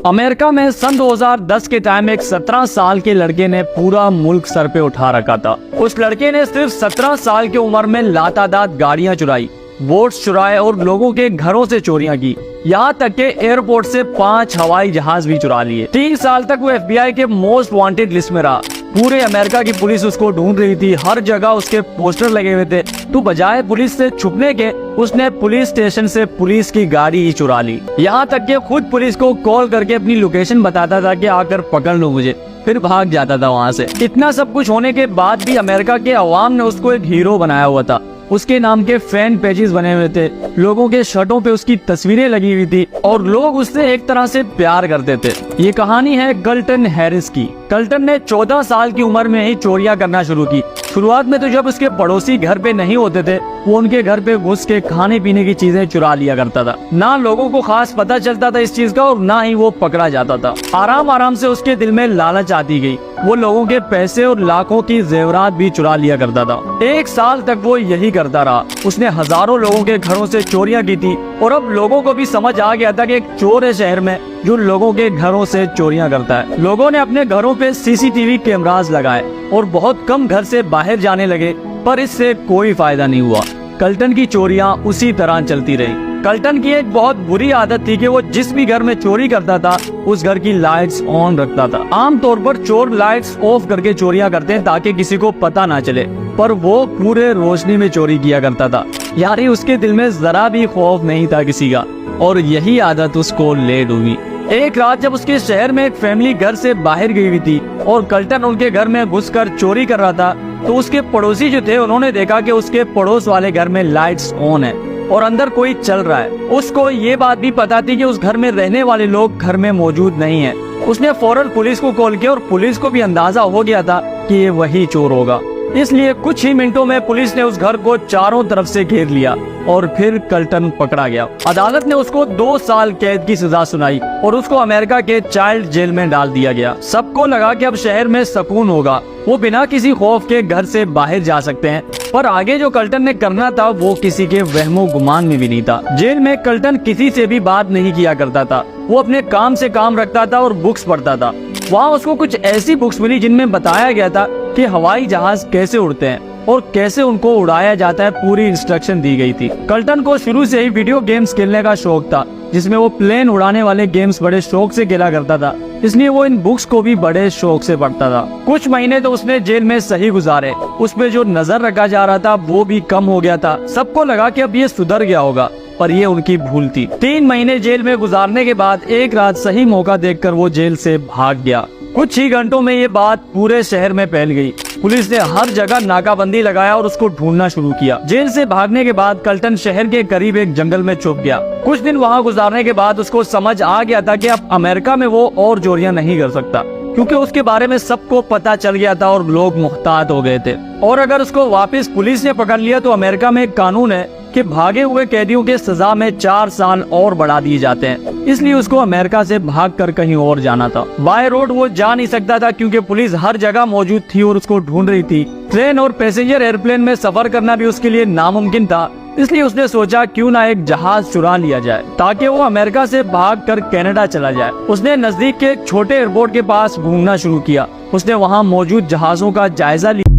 America में सन 2010 के time एक 17 साल के लड़के ने पूरा मुल्क सर पे उठा रखा था। उस लड़के ने सिर्फ 17 साल की उम्र में लातादाद गाड़ियां चुराई, वोट्स चुराए और लोगों के घरों से चोरियां की। यहाँ तक के एयरपोर्ट से 5 हवाई जहाज भी चुरा लिए। 3 साल तक वो FBI के मोस्ट वांटेड लिस्ट में रहा। पूरे अमेरिका की पुलिस उसको ढूंढ रही थी, हर जगह उसके पोस्टर लगे हुए थे। तो बजाय पुलिस से छुपने के उसने पुलिस स्टेशन से पुलिस की गाड़ी ही चुरा ली। यहाँ तक कि खुद पुलिस को कॉल करके अपनी लोकेशन बताता था कि आकर पकड़ लो मुझे, फिर भाग जाता था वहाँ से। इतना सब कुछ होने के बाद भी अमेरिका के अवाम ने उसको एक हीरो बनाया हुआ था। उसके नाम के फैन पेजेस बने हुए थे, लोगों के शर्टों पे उसकी तस्वीरें लगी हुई थी और लोग उससे एक तरह से प्यार करते थे। ये कहानी है कल्टन हैरिस की। कल्टन ने 14 साल की उम्र में ही चोरियां करना शुरू की। शुरुआत में तो जब उसके पड़ोसी घर पे नहीं होते थे, वो उनके घर पे घुस के खाने पीने की चीजें चुरा लिया करता था। ना लोगों को खास पता चलता था इस चीज का और ना ही वो पकड़ा जाता था। आराम आराम से उसके दिल में लालच आती गई। वो लोगों के पैसे और लाखों की जेवरात भी चुरा लिया करता था। 1 साल तक वो यही करता रहा। उसने हजारों लोगों के घरों से चोरियां की थी और अब लोगों को भी समझ आ गया था कि एक चोर है शहर में जो लोगों के घरों से चोरियां करता है। लोगों ने अपने घरों पे CCTV कैमरास लगाए और बहुत कम घर से बाहर जाने लगे, पर इससे कोई फायदा नहीं हुआ। कल्टन की चोरियां उसी तरह चलती रही। कल्टन की एक बहुत बुरी आदत थी कि वो जिस भी घर में चोरी करता था उस घर की लाइट्स ऑन रखता था। आमतौर पर चोर लाइट्स ऑफ करके चोरियां करते हैं ताकि किसी को पता ना चले, पर वो पूरे रोशनी में चोरी किया करता था। यानी उसके दिल में जरा भी खौफ नहीं था किसी का, और यही आदत उसको ले डूबी। एक रात जब उसके शहर में एक फैमिली घर से बाहर गई हुई थी और कल्टन उनके घर में घुसकर चोरी कर रहा था, तो उसके पड़ोसी जो थे उन्होंने देखा कि उसके पड़ोस वाले घर में लाइट्स ऑन है और अंदर कोई चल रहा है। उसको ये बात भी पता थी कि उस घर में रहने वाले लोग घर में मौजूद नहीं है। उसने फौरन पुलिस को कॉल किया और पुलिस को भी अंदाजा हो गया था कि ये वही चोर होगा। इसलिए कुछ ही मिनटों में पुलिस ने उस घर को चारों तरफ से घेर लिया और फिर कल्टन पकड़ा गया। अदालत ने उसको 2 साल कैद की सजा सुनाई और उसको अमेरिका के चाइल्ड जेल में डाल दिया गया। सबको लगा कि अब शहर में सुकून होगा, वो बिना किसी खौफ के घर से बाहर जा सकते हैं। पर आगे जो कल्टन ने करना था वो किसी के वहमो गुमान में भी नहीं था। जेल में कल्टन किसी से भी बात नहीं किया करता था। वो अपने काम से काम रखता था और बुक्स पढ़ता था। वहाँ उसको कुछ ऐसी बुक्स मिली जिनमें बताया गया था कि हवाई जहाज कैसे उड़ते हैं और कैसे उनको उड़ाया जाता है, पूरी इंस्ट्रक्शन दी गई थी। कल्टन को शुरू से ही वीडियो गेम्स खेलने का शौक था, जिसमें वो प्लेन उड़ाने वाले गेम्स बड़े शौक से खेला करता था। इसलिए वो इन बुक्स को भी बड़े शौक से पढ़ता था। कुछ महीने तो उसने जेल में सही गुजारे। उस पे जो नजर रखा जा रहा था वो भी कम हो गया था। सबको लगा कि अब ये सुधर गया होगा, पर ये उनकी भूल थी। 3 महीने जेल में गुजारने के बाद एक रात सही मौका देखकर वो जेल से भाग गया। कुछ ही घंटों में ये बात पूरे शहर में फैल गई। पुलिस ने हर जगह नाकाबंदी लगाया और उसको ढूंढना शुरू किया। जेल से भागने के बाद कल्टन शहर के करीब एक जंगल में छुप गया। कुछ दिन वहाँ गुजारने के बाद उसको समझ आ गया था कि अब अमेरिका में वो और चोरियां नहीं कर सकता, क्योंकि उसके बारे में सबको पता चल गया था और लोग मुहतात हो गए थे। और अगर उसको वापस पुलिस ने पकड़ लिया तो अमेरिका में एक कानून है कि भागे हुए कैदियों के सजा में 4 साल और बढ़ा दिए जाते हैं। इसलिए उसको अमेरिका से भागकर कहीं और जाना था। बाय रोड वो जा नहीं सकता था क्योंकि पुलिस हर जगह मौजूद थी और उसको ढूंढ रही थी। ट्रेन और पैसेंजर एयरप्लेन में सफर करना भी उसके लिए नामुमकिन था। इसलिए उसने सोचा क्यों ना एक जहाज चुरा लिया जाए ताकि वो अमेरिका से भागकर कनाडा चला जाए। उसने नजदीक के एक छोटे एयरपोर्ट के पास घूमना शुरू किया। उसने वहाँ मौजूद जहाजों का जायजा लिया।